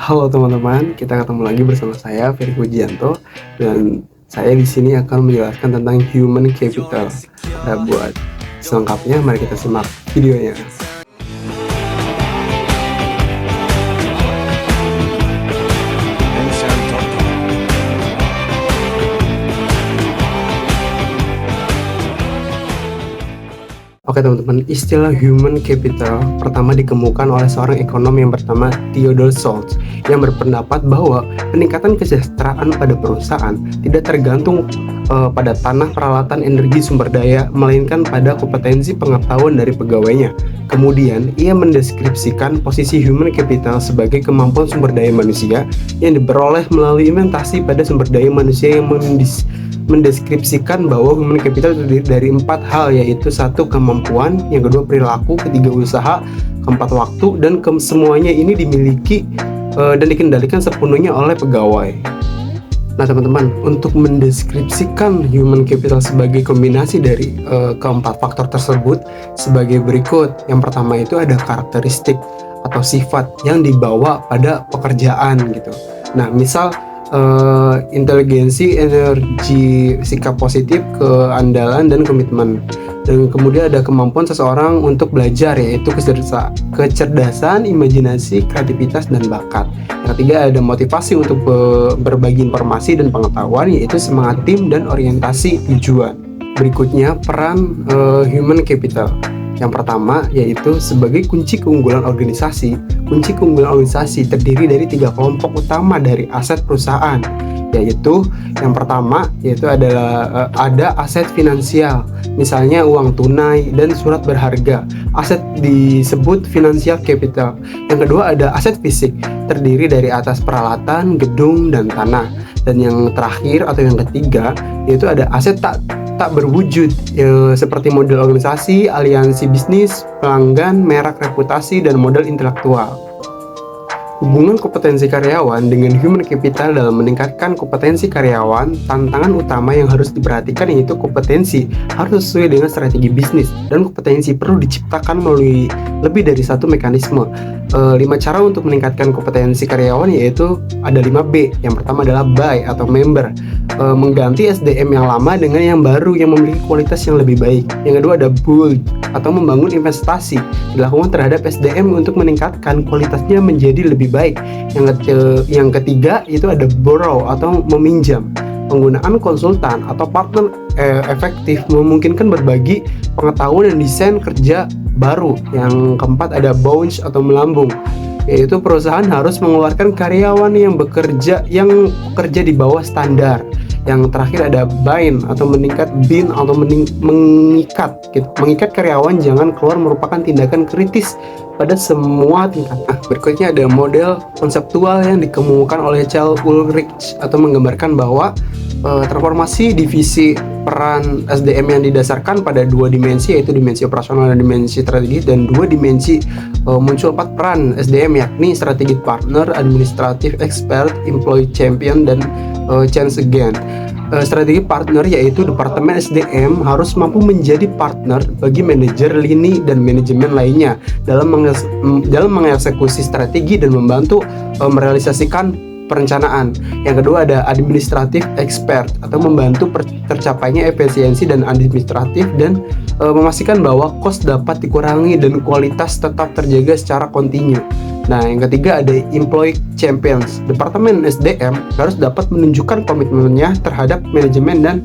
Halo teman-teman, kita ketemu lagi bersama saya Ferry Pujianto dan saya di sini akan menjelaskan tentang human capital. Nah, buat selengkapnya mari kita simak videonya. Oke teman-teman, istilah human capital pertama dikemukakan oleh seorang ekonom yang bernama Theodore Schultz yang berpendapat bahwa peningkatan kesejahteraan pada perusahaan tidak tergantung pada tanah, peralatan, energi, sumber daya, melainkan pada kompetensi pengetahuan dari pegawainya. Kemudian, ia mendeskripsikan posisi human capital sebagai kemampuan sumber daya manusia yang diperoleh melalui investasi pada sumber daya manusia yang mendeskripsikan bahwa human capital terdiri dari 4 hal, yaitu 1 kemampuan, yang kedua perilaku, ketiga usaha, keempat waktu, dan semuanya ini dimiliki dan dikendalikan sepenuhnya oleh pegawai. Nah teman-teman, untuk mendeskripsikan human capital sebagai kombinasi dari keempat faktor tersebut sebagai berikut. Yang pertama itu ada karakteristik atau sifat yang dibawa pada pekerjaan gitu. Nah misal inteligensi, energi, sikap positif, keandalan, dan komitmen. Dan kemudian ada kemampuan seseorang untuk belajar, yaitu kecerdasan, imajinasi, kreativitas, dan bakat. Yang ketiga ada motivasi untuk berbagi informasi dan pengetahuan, yaitu semangat tim dan orientasi tujuan. Berikutnya peran human capital. Yang pertama yaitu sebagai kunci keunggulan organisasi. Kunci keunggulan organisasi terdiri dari 3 kelompok utama dari aset perusahaan, yaitu yang pertama yaitu adalah ada aset finansial, misalnya uang tunai dan surat berharga. Aset disebut financial capital. Yang kedua ada aset fisik, terdiri dari atas peralatan, gedung, dan tanah. Dan yang terakhir atau yang ketiga yaitu ada aset tak berwujud, seperti model organisasi, aliansi bisnis, pelanggan, merek, reputasi, dan modal intelektual. Hubungan kompetensi karyawan dengan human capital dalam meningkatkan kompetensi karyawan, tantangan utama yang harus diperhatikan yaitu kompetensi harus sesuai dengan strategi bisnis, dan kompetensi perlu diciptakan melalui lebih dari satu mekanisme. 5 cara untuk meningkatkan kompetensi karyawan yaitu ada 5B. Yang pertama adalah buy atau member, mengganti SDM yang lama dengan yang baru yang memiliki kualitas yang lebih baik. Yang kedua ada build atau membangun investasi, dilakukan terhadap SDM untuk meningkatkan kualitasnya menjadi lebih baik. Yang ketiga itu ada borrow atau meminjam, penggunaan konsultan atau partner efektif memungkinkan berbagi pengetahuan dan desain kerja baru. Yang keempat ada bounce atau melambung, yaitu perusahaan harus mengeluarkan karyawan yang bekerja di bawah standar. Yang terakhir ada bind atau mengikat karyawan jangan keluar merupakan tindakan kritis pada semua tingkat. Berikutnya ada model konseptual yang dikemukakan oleh Charles Ulrich atau menggambarkan bahwa transformasi divisi peran SDM yang didasarkan pada 2 dimensi, yaitu dimensi operasional dan dimensi strategis, dan 2 dimensi muncul 4 peran SDM, yakni strategic partner, administrative expert, employee champion, dan change agent. Strategic partner yaitu departemen SDM harus mampu menjadi partner bagi manajer lini dan manajemen lainnya dalam mengeksekusi strategi dan membantu merealisasikan perencanaan. Yang kedua ada administrative expert atau membantu tercapainya efisiensi dan administratif dan memastikan bahwa kos dapat dikurangi dan kualitas tetap terjaga secara kontinu. Nah, yang ketiga ada employee champions. Departemen SDM harus dapat menunjukkan komitmennya terhadap manajemen dan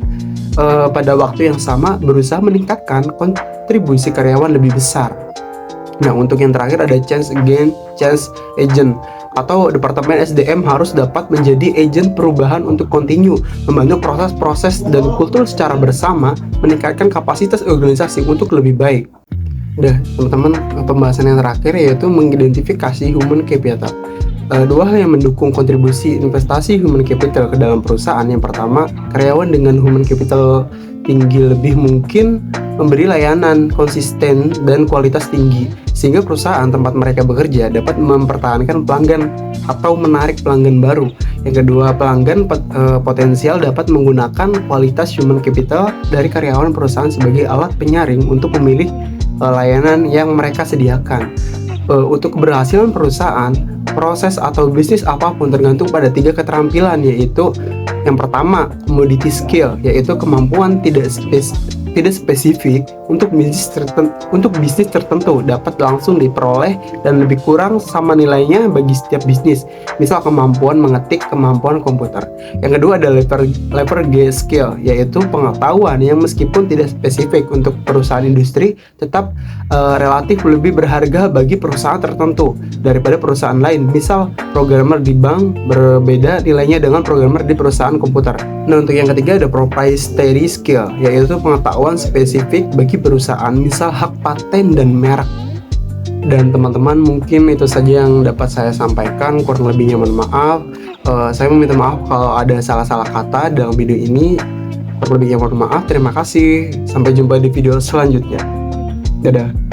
pada waktu yang sama berusaha meningkatkan kontribusi karyawan lebih besar. Nah, untuk yang terakhir ada change agent atau departemen SDM harus dapat menjadi agen perubahan untuk kontinu, membantu proses-proses dan kultur secara bersama, meningkatkan kapasitas organisasi untuk lebih baik. Udah teman-teman, pembahasan yang terakhir yaitu mengidentifikasi human capital. 2 hal yang mendukung kontribusi investasi human capital ke dalam perusahaan. Yang pertama, karyawan dengan human capital tinggi lebih mungkin memberi layanan konsisten dan kualitas tinggi, sehingga perusahaan tempat mereka bekerja dapat mempertahankan pelanggan atau menarik pelanggan baru. Yang kedua, pelanggan potensial dapat menggunakan kualitas human capital dari karyawan perusahaan sebagai alat penyaring untuk memilih layanan yang mereka sediakan. Untuk keberhasilan perusahaan, proses atau bisnis apapun tergantung pada 3 keterampilan, yaitu yang pertama, commodity skill, yaitu kemampuan tidak spesifik untuk bisnis tertentu dapat langsung diperoleh dan lebih kurang sama nilainya bagi setiap bisnis. Misal kemampuan mengetik, kemampuan komputer. Yang kedua ada leverage skill, yaitu pengetahuan yang meskipun tidak spesifik untuk perusahaan industri tetap relatif lebih berharga bagi perusahaan tertentu daripada perusahaan lain. Misal programmer di bank berbeda nilainya dengan programmer di perusahaan komputer. Nah, untuk yang ketiga ada proprietary skill, yaitu pengetahuan spesifik bagi perusahaan, misal hak paten dan merek. Dan teman-teman, mungkin itu saja yang dapat saya sampaikan, kurang lebihnya mohon maaf. Saya meminta maaf kalau ada salah-salah kata dalam video ini. Kurang lebihnya mohon maaf. Terima kasih. Sampai jumpa di video selanjutnya. Dadah.